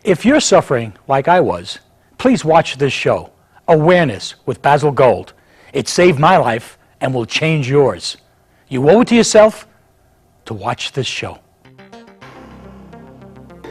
If you're suffering like I was, please watch this show, Awareness with Basil Gold. It saved my life and will change yours. You owe it to yourself to watch this show.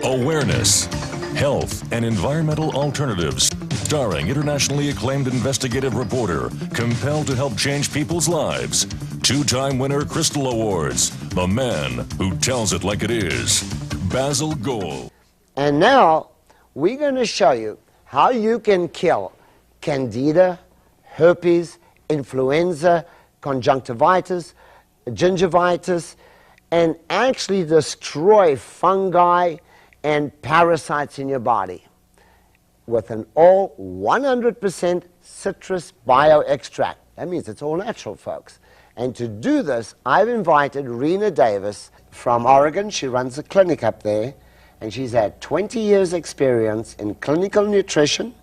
Awareness, Health and Environmental Alternatives, starring internationally acclaimed investigative reporter, compelled to help change people's lives. Two-time winner Crystal Awards, the man who tells it like it is, Basil Gold. And now, we're going to show you how you can kill Candida, herpes, influenza, conjunctivitis, gingivitis, and actually destroy fungi and parasites in your body with an all 100% citrus bioextract. That means it's all natural, folks. And to do this, I've invited Rena Davis from Oregon. She runs a clinic up there, and she's had 20 years experience in clinical nutrition,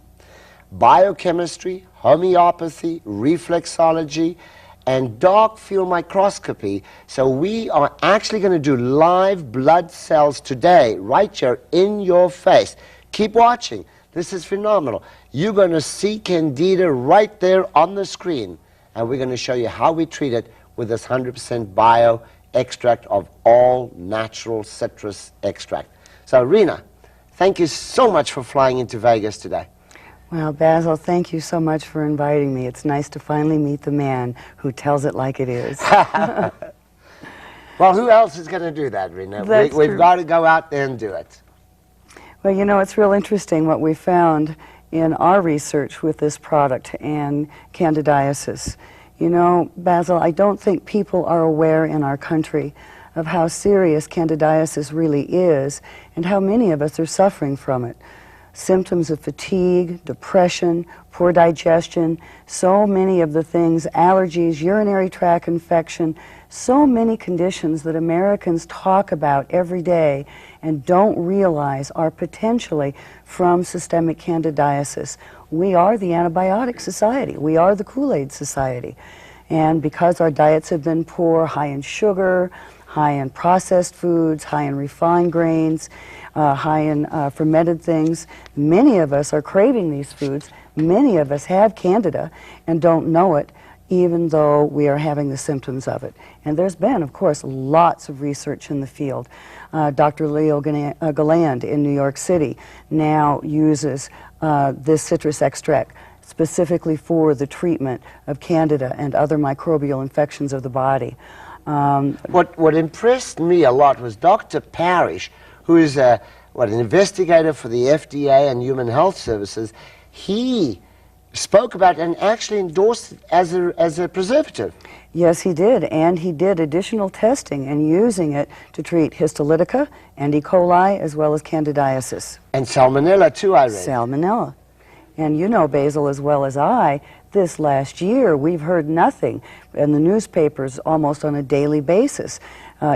biochemistry, homeopathy, reflexology, and dark field microscopy. So we are actually going to do live blood cells today, right here in your face. Keep watching. This is phenomenal. You're going to see Candida right there on the screen, and we're going to show you how we treat it with this 100% bio extract of all natural citrus extract. So Rena, thank you so much for flying into Vegas today. Well, Basil, thank you so much for inviting me. It's nice to finally meet the man who tells it like it is. Well, who else is going to do that, Rena? We've got to go out there and do it. Well, you know, it's real interesting what we found in our research with this product and candidiasis. You know, Basil, I don't think people are aware in our country of how serious candidiasis really is and how many of us are suffering from it. Symptoms of fatigue, depression, poor digestion, so many of the things, allergies, urinary tract infection, so many conditions that Americans talk about every day and don't realize are potentially from systemic candidiasis. We are the antibiotic society. We are the Kool-Aid society. And because our diets have been poor, high in sugar, high in processed foods, high in refined grains, high in fermented things. Many of us are craving these foods. Many of us have Candida and don't know it, even though we are having the symptoms of it. And there's been, of course, lots of research in the field. Dr. Leo Galland in New York City now uses this citrus extract specifically for the treatment of Candida and other microbial infections of the body. What impressed me a lot was Dr. Parrish, who is an investigator for the FDA and Human Health Services. He spoke about and actually endorsed it as a preservative. Yes, he did, and he did additional testing and using it to treat histolytica and E-COLI as well as candidiasis. And salmonella too, I read. Salmonella. And you know, Basil, as well as I, this last year we've heard nothing in the newspapers almost on a daily basis.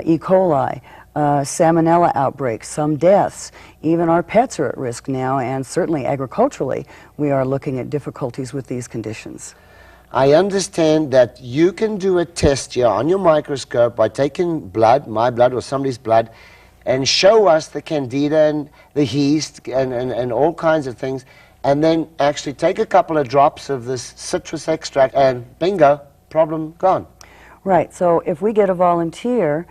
E. coli, salmonella outbreaks, some deaths. Even our pets are at risk now, and certainly agriculturally we are looking at difficulties with these conditions. I understand that you can do a test here on your microscope by taking blood, my blood or somebody's blood, and show us the Candida and the yeast and all kinds of things, and then actually take a couple of drops of this citrus extract and bingo, problem gone. Right, so if we get a volunteer,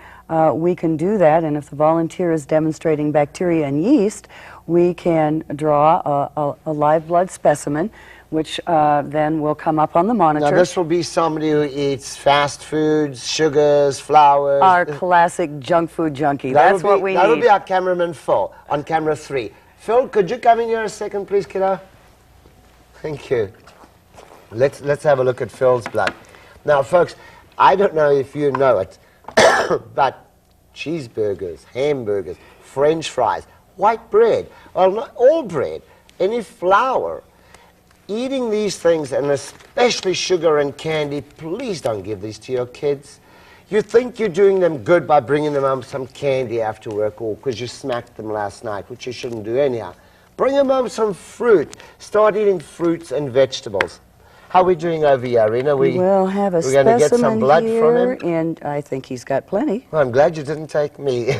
we can do that, and if the volunteer is demonstrating bacteria and yeast, we can draw a live blood specimen, which then will come up on the monitor. Now this will be somebody who eats fast foods, sugars, flours. Our classic junk food junkie. That's what we need. That'll be our cameraman Phil on camera 3. Phil, could you come in here a second, please, kiddo? Thank you. Let's have a look at Phil's blood. Now, folks, I don't know if you know it, but cheeseburgers, hamburgers, French fries, white bread, well, not all bread, any flour, eating these things, and especially sugar and candy, please don't give these to your kids. You think you're doing them good by bringing them home some candy after work or because you smacked them last night, which you shouldn't do anyhow. Bring them home some fruit. Start eating fruits and vegetables. How are we doing over here, Rena? We'll have a specimen get some blood here, from him? and I think he's got plenty. Well, I'm glad you didn't take me.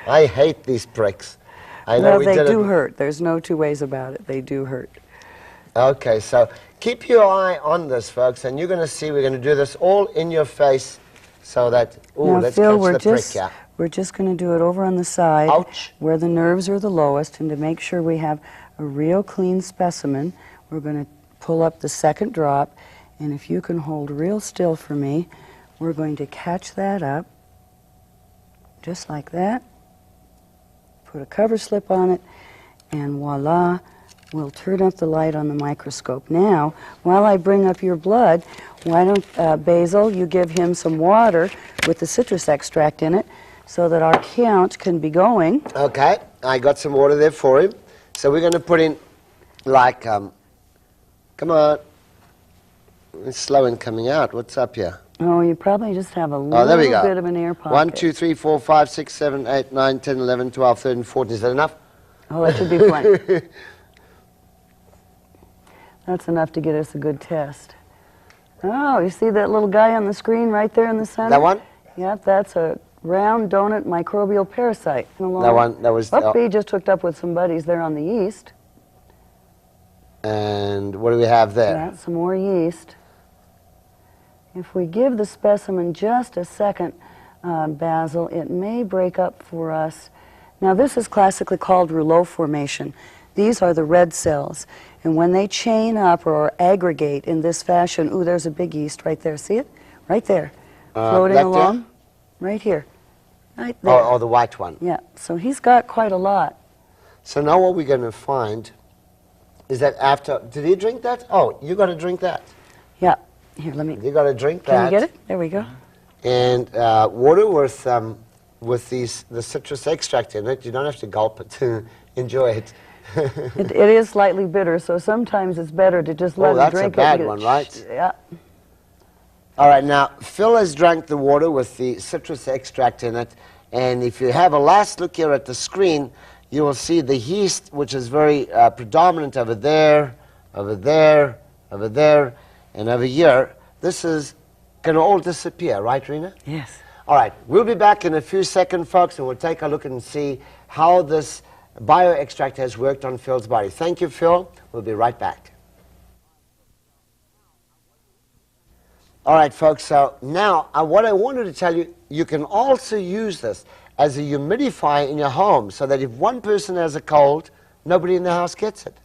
I hate these pricks. I know Well, we they did do it. hurt. There's no two ways about it. They do hurt. Okay, so keep your eye on this, folks, and you're going to see we're going to do this all in your face so that, ooh, Now, let's Phil, catch the prick, yeah. we're just going to do it over on the side Ouch. where the nerves are the lowest, and to make sure we have a real clean specimen, we're going to pull up the second drop, and if you can hold real still for me, we're going to catch that up, just like that, put a cover slip on it, and voila, we'll turn up the light on the microscope. Now, while I bring up your blood, why don't, Basil, you give him some water with the citrus extract in it so that our count can be going. Okay, I got some water there for him. So we're going to put in, like, come on. It's slow in coming out. What's up here? Oh, you probably just have a Oh, there we little go. bit of an air pocket. 1, 2, 3, 4, 5, 6, 7, 8, 9, 10, 11, 12, 13, 14. Is that enough? Oh, that should be plenty. That's enough to get us a good test. Oh, you see that little guy on the screen right there in the center? That one? Yep, that's a round donut microbial parasite. That one, that was... Oh, he just hooked up with some buddies there on the yeast. And what do we have there? That's some more yeast. If we give the specimen just a second, Basil, it may break up for us. Now, this is classically called rouleau formation. These are the red cells. And when they chain up or aggregate in this fashion, ooh, there's a big yeast right there. See it? Right there. Floating back along. there? Right here. Right there. Oh, the white one. Yeah, so he's got quite a lot. So now what we're going to find is that after... Did he drink that? Oh, you got to drink that. Yeah. Here, let me... You got to drink that. Can you get it? There we go. And water with the citrus extract in it. You don't have to gulp it. Enjoy it. It is slightly bitter, so sometimes it's better to just let him that's drink a bad it. one, right? Yeah. All right, now, Phil has drank the water with the citrus extract in it, and if you have a last look here at the screen, you will see the yeast, which is very predominant over there, over there, over there, and over here. This is going to all disappear, right, Rena? Yes. All right, we'll be back in a few seconds, folks, and we'll take a look and see how this bioextract has worked on Phil's body. Thank you, Phil. We'll be right back. All right, folks, so now what I wanted to tell you, you can also use this as a humidifier in your home so that if one person has a cold, nobody in the house gets it.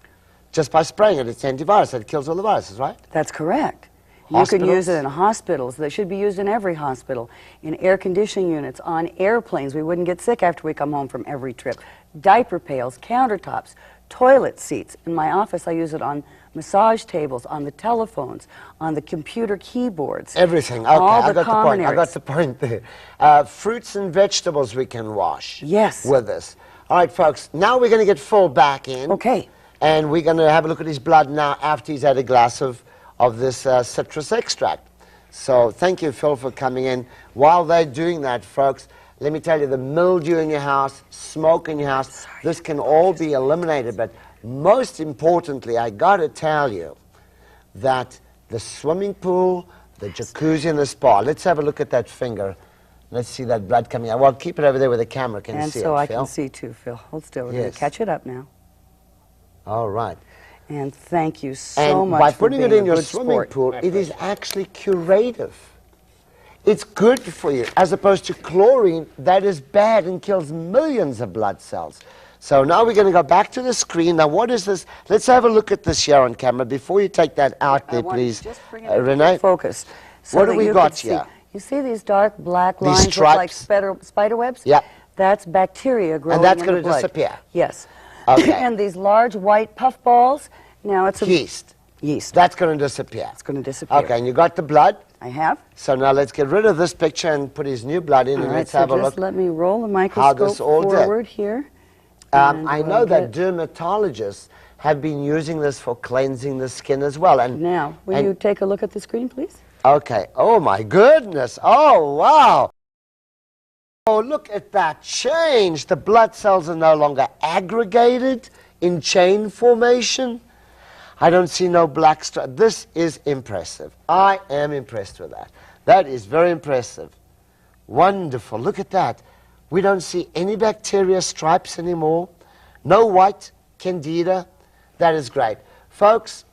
Just by spraying it, it's antivirus, it kills all the viruses, right? That's correct. You can use it in hospitals. They should be used in every hospital, in air conditioning units, on airplanes. We wouldn't get sick after we come home from every trip. Diaper pails, countertops, toilet seats. In my office, I use it on massage tables, on the telephones, on the computer keyboards. Everything. Okay, All I the got the point. I common got the point there. Fruits and vegetables we can wash. Yes. With this. All right, folks. Now we're going to get Phil back in. Okay. And we're going to have a look at his blood now after he's had a glass of this citrus extract. So thank you, Phil, for coming in. While they're doing that, folks, let me tell you, the mildew in your house, smoke in your house, this can all be eliminated. But most importantly, I got to tell you that the swimming pool, the jacuzzi, and the spa, let's have a look at that finger. Let's see that blood coming out. Well, keep it over there where the camera can see it, Phil. And so I can see too, Phil. Hold still. We're going to catch it up now. All right. And thank you so much by for putting being it in a your good swimming sport. pool, it is actually curative. It's good for you, as opposed to chlorine that is bad and kills millions of blood cells. So now we're going to go back to the screen. Now, what is this? Let's have a look at this here on camera. Before you take that out there, please, Just bring it into Renee. focus. So What do that we you got can see. here? You see these dark black These lines look like stripes? spider webs? Yeah. That's bacteria growing that's in gonna the blood. disappear? Yes. Okay. And these large white puff balls, now it's a... Yeast. Yeast. That's going to disappear. It's going to disappear. Okay, and you got the blood? I have. So now let's get rid of this picture and put his new blood in, All and right, let's so have a just look. let me roll the how microscope this all did. forward here. I know that dermatologists have been using this for cleansing the skin as well. And Now, will you take a look at the screen, please? Okay. Oh, my goodness. Oh, wow. Oh, look at that change. The blood cells are no longer aggregated in chain formation. I don't see no black stripe. This is impressive. I am impressed with that. That is very impressive. Wonderful. Look at that. We don't see any bacteria stripes anymore. No white Candida. That is great. Folks,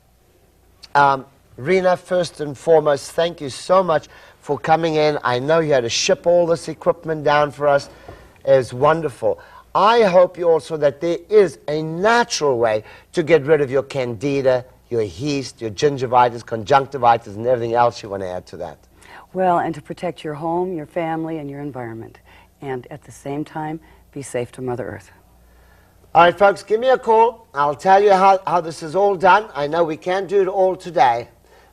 Rena, first and foremost, thank you so much for coming in. I know you had to ship all this equipment down for us. It's wonderful. I hope you also that there is a natural way to get rid of your Candida, your yeast, your gingivitis, conjunctivitis, and everything else you want to add to that. Well, and to protect your home, your family, and your environment. And at the same time, be safe to Mother Earth. All right, folks, give me a call. I'll tell you how this is all done. I know we can't do it all today,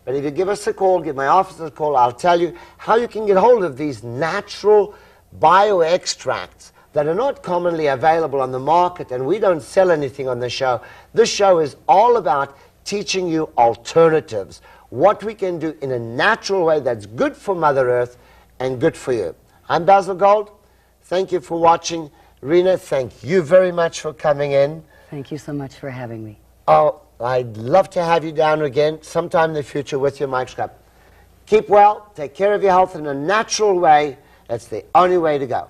but if you give us a call, give my office a call, I'll tell you how you can get hold of these natural bioextracts that are not commonly available on the market, and we don't sell anything on the show. This show is all about teaching you alternatives, what we can do in a natural way that's good for Mother Earth and good for you. I'm Basil Gold. Thank you for watching. Rena, thank you very much for coming in. Thank you so much for having me. Oh, I'd love to have you down again sometime in the future with your microscope. Keep well, take care of your health in a natural way. That's the only way to go.